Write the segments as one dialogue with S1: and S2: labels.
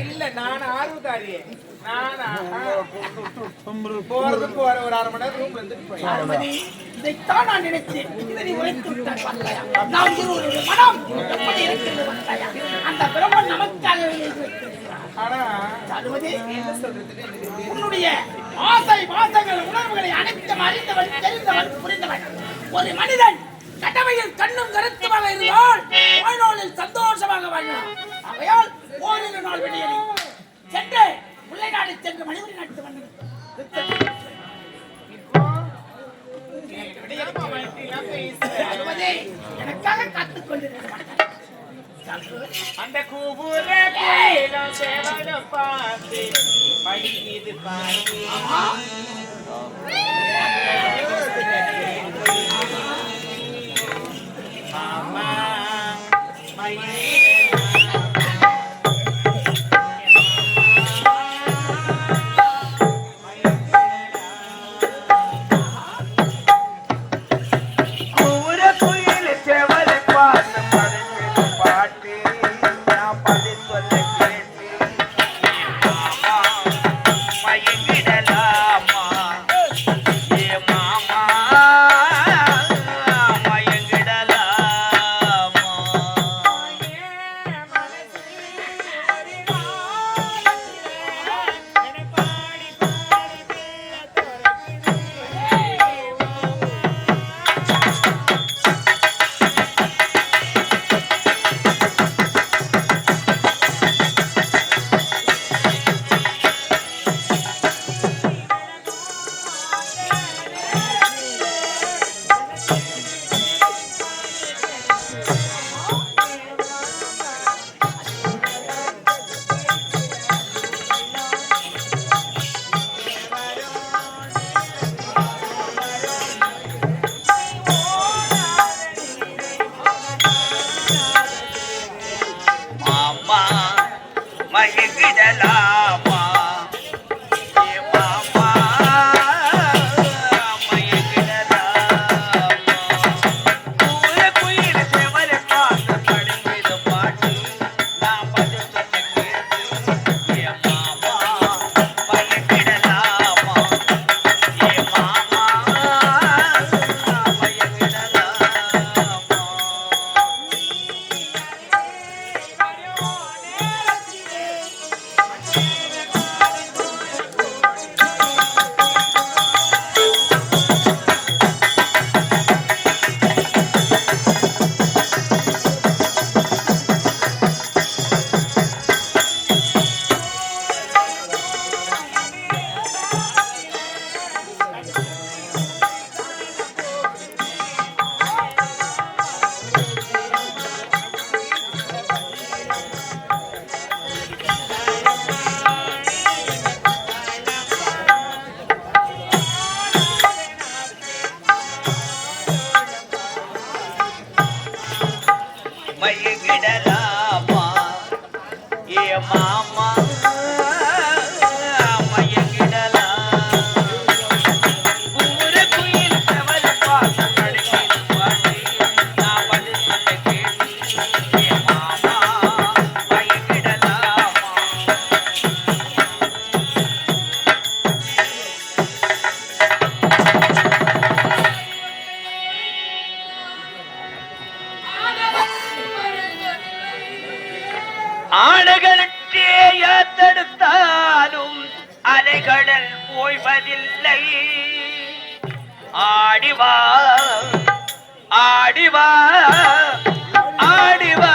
S1: இல்ல நான் ஆர்வக்காரி போறது போற ஒரு 1/2 மணி நேரம் ரூம்ல இருந்து
S2: இதைத்தான் நான் நினைச்சேன். இதை நீ உரைத்து விட்டாய் பார்த்தாயா? நாம் இருவருடைய மனம் எப்படி இருக்கிறது பார்த்தாயா? அந்த பிரம்மன் நமக்காக உன்னுடைய ஆசை வாசங்கள் உணர்வுகளை அனைத்தும் அறிந்தவன் தெரிந்தவன் புரிந்தவன் ஒரு மனிதன் கடமையில் கண்ணும் கருத்துமாக இருந்தால் வாழ்நாளில் சந்தோஷமாக வாழலாம். ஆகையால் ஓரிரு நாள் வெளியேறி சென்று முல்லை நாடு சென்று மணிபுரி நாட்டு வந்தது எனக்காக காத்துக் கொண்டிருக்கிறார்.
S1: அந்த கூபுர கோயிலும் சேவலும் பார்த்து படிக்குது பாரு மாமா
S3: மயங்கிடலாமா ஏ மாமா தடுத்தாலும் அலைகடல் ஓய்வதில்லை. ஆடிவா ஆடிவா ஆடிவா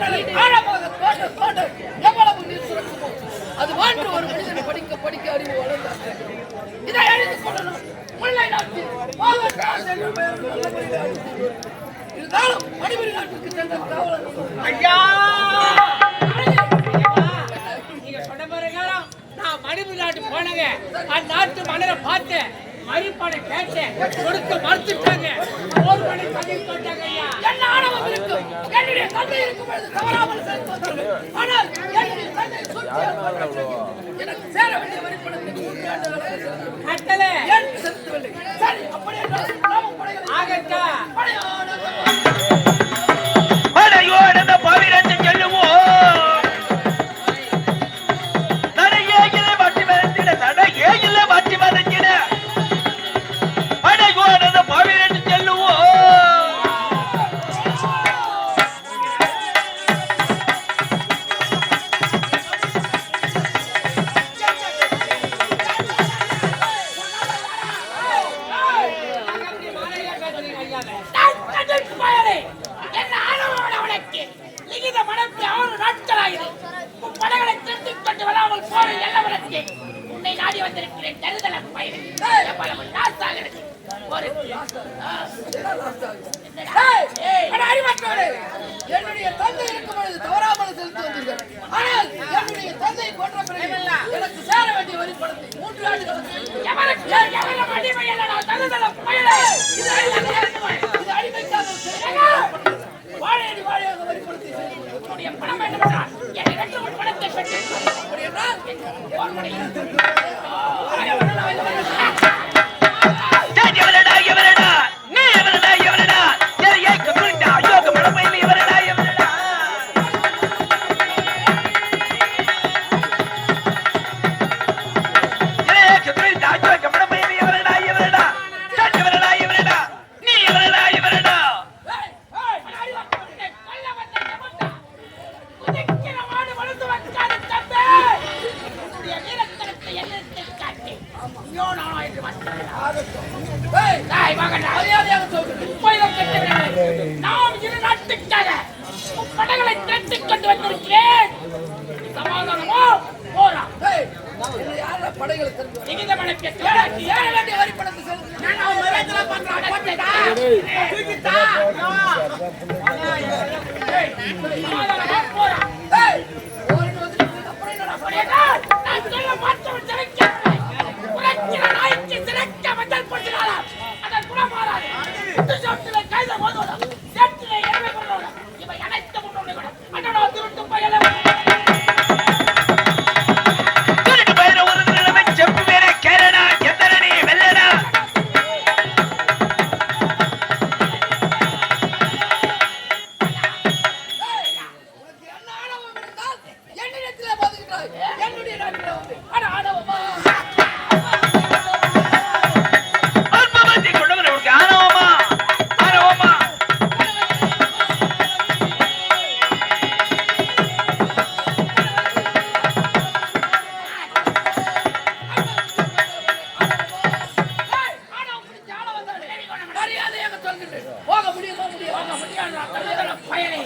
S2: கடலை ஆழமாக தோண்ட தோண்ட எவ்வளவு நீர் சுரக்குமோ அது போன்று ஒரு மனிதன் படிக்க படிக்க அறிவு வளர்ந்தார். இதை எழுதிக் கொள்ளணும். முல்லை நாட்டில் இருந்தாலும் மணிபுரி நாட்டுக்கு சென்ற காவலர்
S4: ஐயா நீங்க சொன்ன பிரகாரம் நான் மணிபுரி நாட்டு போனங்க அந்த நாட்டு மன்னரை பார்த்தேன், மறுபடை கேட்டேன், கொடுக்க மறுத்துட்டாங்க. ஒரு மணி பதில் போட்டாங்க. ஐயா
S2: என்ன ஆணவம் இருக்கும்? என்னுடைய தந்தை இருக்கும் பொழுது தவறாமல் செலுத்துவார்கள். ஆனால் என்னுடைய தந்தை எனக்கு சேர வேண்டிய வரிப்பணத்தை 3 ஆண்டுகளாக
S4: கட்டளை
S2: ஏன் செலுத்தவில்லை? சரி, அப்படி என்றால் நாமும் படைகளை
S4: ஆகட்டா
S3: படையோடு பவிரத்தை சொல்லுவோம். தடையே மாற்றி வரைஞ்சிட, தடையே மாற்றி வரைஞ்சிட படையோடு பவிரத்தை சொல்லுவோம்.
S2: என்ன ஆணவம் அவனுக்கு லிகித மனத்தை 6 நாட்களாகிறது. படைகளை திருத்திக் கொண்டு வராமல் போற எல்லவனுக்கு உன்னை நாடி வந்திருக்கிறேன். தருதல பயிர் எவ்வளவு நாசாகிறது. ஒரு என்னுடைய தந்தை இருக்கும் பொழுது தவறாமல் செலுத்தி வந்தீர்கள். ஆனால் என்னுடைய தந்தை கொன்ற பிறகு எனக்கு சேர வேண்டிய வரிப்பணத்தை 3 ஆண்டுகளுக்கு இது அடிமைக்காக வாழையடி வாழையாக வரிப்படுத்தி உன்னுடைய பணம் வேண்டுமென்றால் என்னை 2 பணத்தை பெற்று அப்படி என்றால் நாம் 2 நாட்டுக்காக படைகளை திரட்டிக் கொண்டு வந்திருக்கிறேன். சமாதானமோ போரா? படைகளை லிகித மனத்தை சேர வேண்டிய வரிப்பணத்தை செலுத்தி சமாதானமோ போரா? நான் சொல்ல மாற்றவன் சிறைக்கிறேன். உரைக்கிற நாய்க்கு சிறைக்க மஞ்சள் போட்டினாலும் அதன் குணம் மாறாது. சோட்டிலே கைத போதும் சேற்றிலே எருமை கொண்டோம். இவை அனைத்து முன்னோடி கூட அண்ணனோ திருட்டு பயல
S3: திருட்டு பயிர ஒரு நிலைமை செப்பு வேற கேரளா எத்தரணி வெள்ளடா
S2: என்ன ஆணவம் இருந்தால் என்னிடத்திலே போதுகிறாய். என்னுடைய நாட்டிலே வந்து ஆணவமா போக முடியுமா? முடியாது. பயனை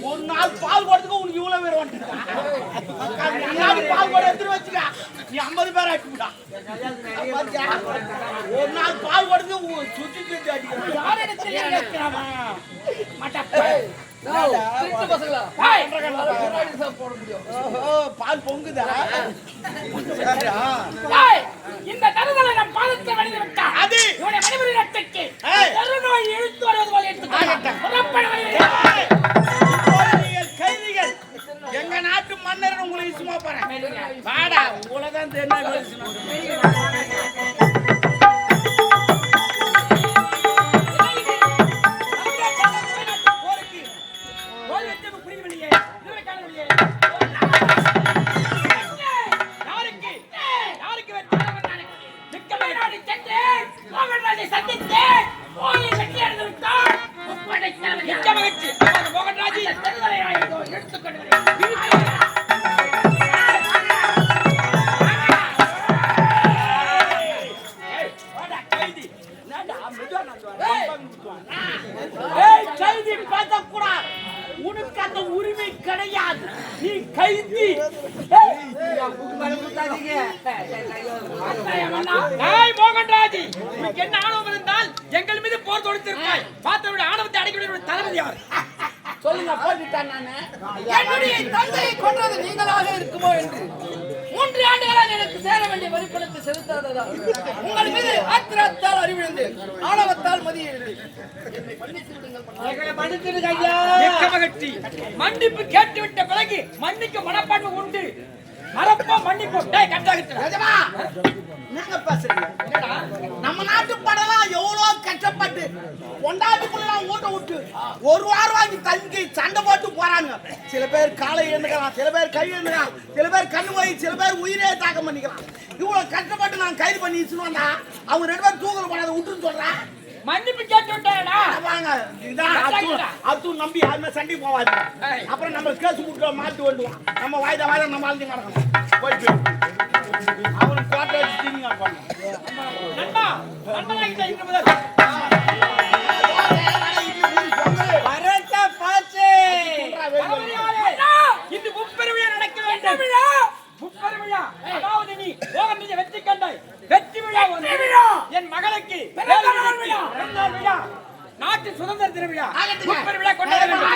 S4: ஒரு நாள் பால் போடுறதுக்கு உனக்கு இவ்வளவு பேர் வந்துட்டா பால் போட எடுத்துட்டு வச்சுக்க நீ 50 பேர் ஆக்கிவிட்டா ஒரு நாள் பால் போடுறதுக்கு சுத்தி சுத்தி அடிக்கிறேன்
S2: ஏய்,
S1: ஓஹோ, பால் பொங்குதா? சரியா?
S2: ஏய், இந்த தருதலை நம் பாதத்தை வணிந்து விட்டான். இவனை மணிபுரிடத்திற்கு பெருநோய் இழுத்து வருவது போல எடுத்துக்கொண்டான். புறப்பட
S1: ஏய், இப்போது நீங்கள் கைதிகள். எங்க நாட்டு மன்னர் உங்களை சும்மா போறேன். வாடா, உலகம் உனக்கு அந்த உரிமை கிடையாது. நீ கைதி.
S2: மோகன்ராஜி, உனக்கு என்ன ஆணவம் இருந்தால் எங்கள் மீது போர் தொடுத்திருப்பாய். பார்த்தவருடைய ஆணவத்தை அடைக்க தளபதி யார்?
S5: சொல்லுங்க, போட்டுட்டான் நானு. என்னுடைய தந்தையை கொன்றது நீங்களாக இருக்குமோ என்று 3 ஆண்டுகளாக எனக்கு சேர வேண்டிய வரிப்பணத்தை செலுத்தாததால் உங்கள் மீது ஆத்திரத்தால் அறிவிழந்து ஆணவத்தால் மதியவில்லை.
S2: மன்னிப்பு கேட்டுவிட்ட பிறகு மன்னிக்க மனப்பான்மை உண்டு. மறப்போ மன்னிப்போம்.
S1: நீங்க பேசுறீங்க. நம்ம நாட்டு படலாம் எவ்வளவு கஷ்டப்பட்டு கொண்டாட்டுக்குள்ளலாம் ஊட்ட விட்டு 1 வாரம் வாங்கி தங்கி சண்டை போட்டு போறாங்க. சில பேர் காலை எழுந்துக்கலாம், சில பேர் கை எழுந்துக்கலாம், சில பேர் கண்ணு போய், சில பேர் உயிரே தாக்கம் பண்ணிக்கலாம். இவ்வளவு கஷ்டப்பட்டு நான் கைது பண்ணி வச்சுருவாங்க. அவங்க 2 பேரும் தூக்கல போடாத விட்டுன்னு சொல்றேன்.
S2: மன்னிப்பு கேட்டு விட்டாடா.
S1: வாங்க, இதான் அத்து நம்பி யாருமே சண்டை போவாது. அப்புறம் நம்ம கேஸ் முட்டு மாட்டு வந்துடுவோம். நம்ம வாய்தா நம்ம அழிஞ்சு நடக்கணும். போயிட்டு அவனுக்கு கோட்டை வச்சு
S2: நண்பா, நண்பனாகிட்ட இன்று முதல் இன்று முப்பெருவிழா நடக்க வேண்டும். முப்பெருவிழா, அதாவது நீ போக நீங்க வெற்றி கண்டாய். வெற்றி விழா என் மகளுக்கு பிறந்தநாள் விழா, நாட்டு சுதந்திர தின விழா, முப்பெருவிழா கொண்டாட வேண்டும்.